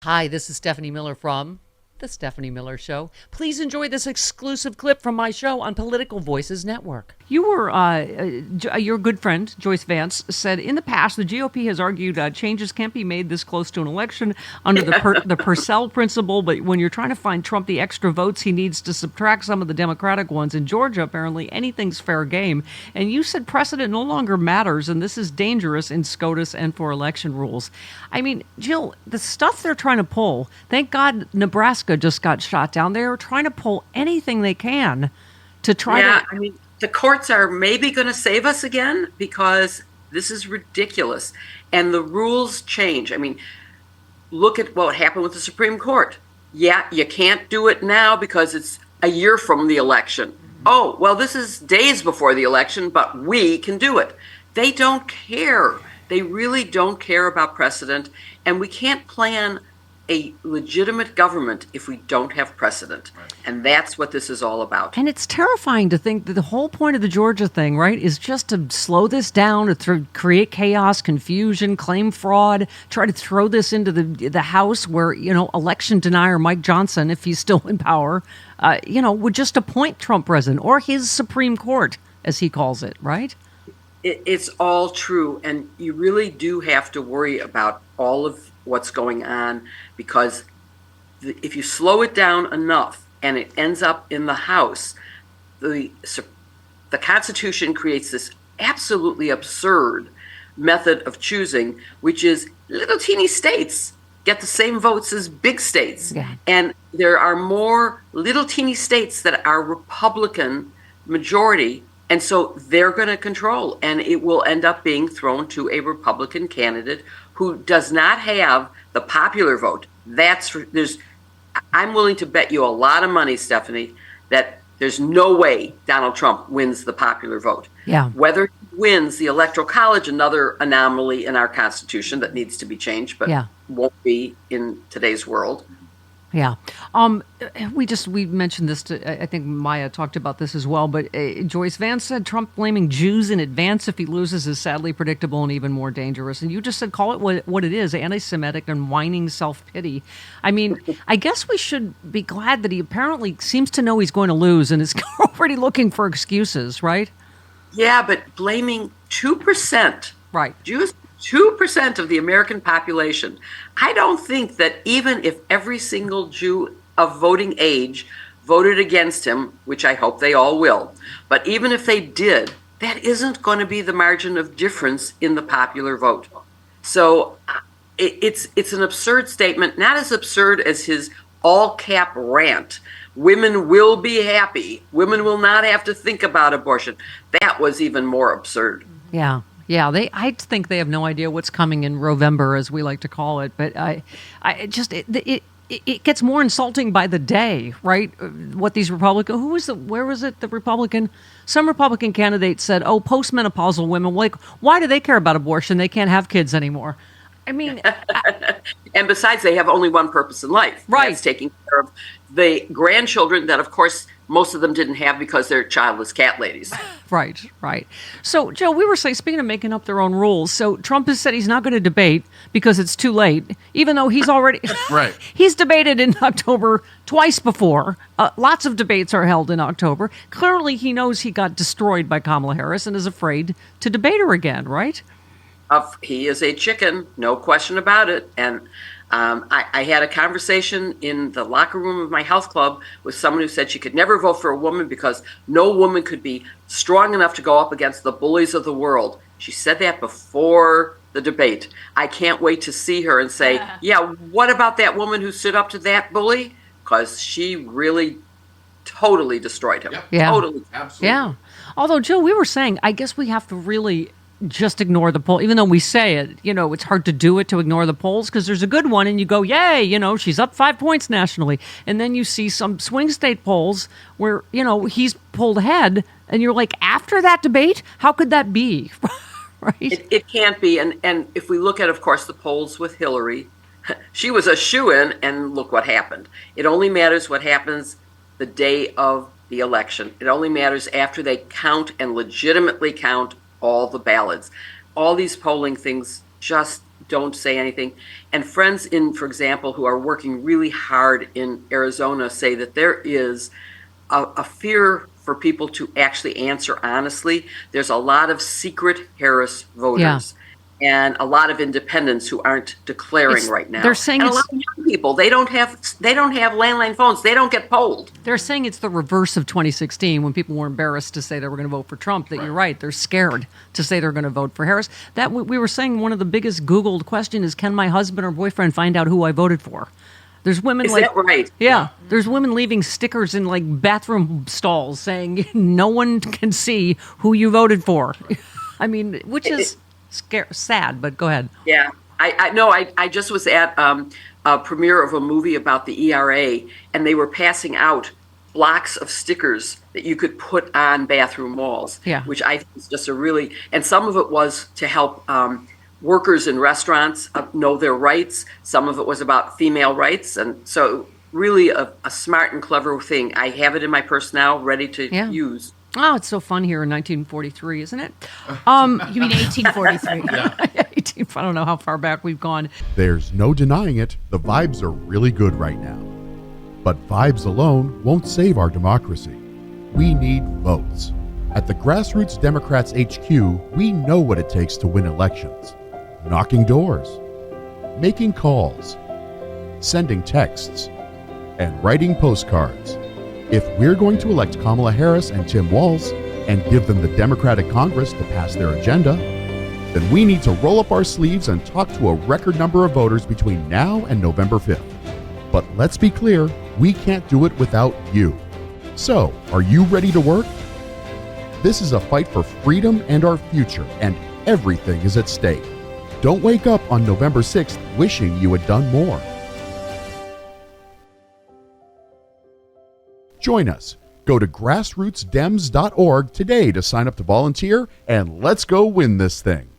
Hi, this is Stephanie Miller from The Stephanie Miller Show. Please enjoy this exclusive clip from my show on Political Voices Network. Your good friend, Joyce Vance, said in the past the GOP has argued changes can't be made this close to an election under the Purcell principle, but when you're trying to find Trump the extra votes he needs to subtract some of the Democratic ones in Georgia, apparently anything's fair game. And you said precedent no longer matters, and this is dangerous in SCOTUS and for election rules. I mean, Jill, the stuff they're trying to pull, thank God Nebraska just got shot down. They're trying to pull anything they can to try to... I mean, the courts are maybe going to save us again because this is ridiculous. And the rules change. I mean, look at what happened with the Supreme Court. Yeah, you can't do it now because it's a year from the election. Oh, well, this is days before the election, but we can do it. They don't care. They really don't care about precedent. And we can't plan a legitimate government if we don't have precedent. Right. And that's what this is all about. And it's terrifying to think that the whole point of the Georgia thing, right, is just to slow this down, to create chaos, confusion, claim fraud, try to throw this into the House where, election denier Mike Johnson, if he's still in power, would just appoint Trump president or his Supreme Court, as he calls it, right? It's all true. And you really do have to worry about all of what's going on, because if you slow it down enough and it ends up in the House, the Constitution creates this absolutely absurd method of choosing, which is little teeny states get the same votes as big states. Yeah. And there are more little teeny states that are Republican majority, and so they're going to control, and it will end up being thrown to a Republican candidate who does not have the popular vote. I'm willing to bet you a lot of money, Stephanie, that there's no way Donald Trump wins the popular vote. Yeah. Whether he wins the Electoral College, another anomaly in our Constitution that needs to be changed, but won't be in today's world. Yeah. We mentioned this I think Maya talked about this as well, but Joyce Vance said Trump blaming Jews in advance if he loses is sadly predictable and even more dangerous. And you just said call it what it is, anti-Semitic and whining self-pity. I mean, I guess we should be glad that he apparently seems to know he's going to lose and is already looking for excuses, right? Yeah, but blaming 2%. Right. Jews, 2% of the American population. I don't think that even if every single Jew of voting age voted against him, which I hope they all will, but even if they did, that isn't going to be the margin of difference in the popular vote. So it's an absurd statement, not as absurd as his all-cap rant. Women will be happy. Women will not have to think about abortion. That was even more absurd. Yeah. Yeah, I think they have no idea what's coming in Rovember, as we like to call it. But it gets more insulting by the day, right? What these Republicans, where was it? The Republican, some Republican candidate said, "Oh, postmenopausal women, like, why do they care about abortion? They can't have kids anymore." I mean, and besides, they have only one purpose in life. Right. That's taking care of the grandchildren that, of course, most of them didn't have because they're childless cat ladies. Right. So, Joe, we were saying, speaking of making up their own rules, so Trump has said he's not going to debate because it's too late, even though he's already... Right. He's debated in October twice before. Lots of debates are held in October. Clearly, he knows he got destroyed by Kamala Harris and is afraid to debate her again, right? He is a chicken, no question about it. And I had a conversation in the locker room of my health club with someone who said she could never vote for a woman because no woman could be strong enough to go up against the bullies of the world. She said that before the debate. I can't wait to see her and say, yeah, what about that woman who stood up to that bully? Because she really totally destroyed him. Yeah. Totally. Absolutely. Yeah. Although, Joe, we were saying, I guess we have to really just ignore the poll, even though we say it, it's hard to do it to ignore the polls because there's a good one and you go, yay, she's up 5 points nationally. And then you see some swing state polls where, he's pulled ahead and you're like, after that debate, how could that be? Right? It can't be. And if we look at, of course, the polls with Hillary, she was a shoo-in and look what happened. It only matters what happens the day of the election. It only matters after they count and legitimately count all the ballots. All these polling things just don't say anything. And friends for example, who are working really hard in Arizona say that there is a fear for people to actually answer honestly. There's a lot of secret Harris voters. And a lot of independents who aren't declaring right now. They're saying and a lot of young people, they don't have landline phones. They don't get polled. They're saying it's the reverse of 2016 when people were embarrassed to say they were going to vote for Trump. That You're right. They're scared to say they're going to vote for Harris. That we were saying one of the biggest Googled question is, can my husband or boyfriend find out who I voted for? There's women Is that right? Yeah. There's women leaving stickers in like bathroom stalls saying no one can see who you voted for. I mean, which is sad, but go ahead. Yeah, I just was at a premiere of a movie about the ERA, and they were passing out blocks of stickers that you could put on bathroom walls. Yeah. Which I think is just and some of it was to help workers in restaurants know their rights. Some of it was about female rights, and so really a smart and clever thing. I have it in my purse now, ready to use. Oh, it's so fun here in 1943, isn't it? You mean 1843? I don't know how far back we've gone. There's no denying it. The vibes are really good right now. But vibes alone won't save our democracy. We need votes. At the Grassroots Democrats HQ, we know what it takes to win elections. Knocking doors, making calls, sending texts, and writing postcards. If we're going to elect Kamala Harris and Tim Walz and give them the Democratic Congress to pass their agenda, then we need to roll up our sleeves and talk to a record number of voters between now and November 5th. But let's be clear, we can't do it without you. So, are you ready to work? This is a fight for freedom and our future, and everything is at stake. Don't wake up on November 6th wishing you had done more. Join us. Go to grassrootsdems.org today to sign up to volunteer, and let's go win this thing.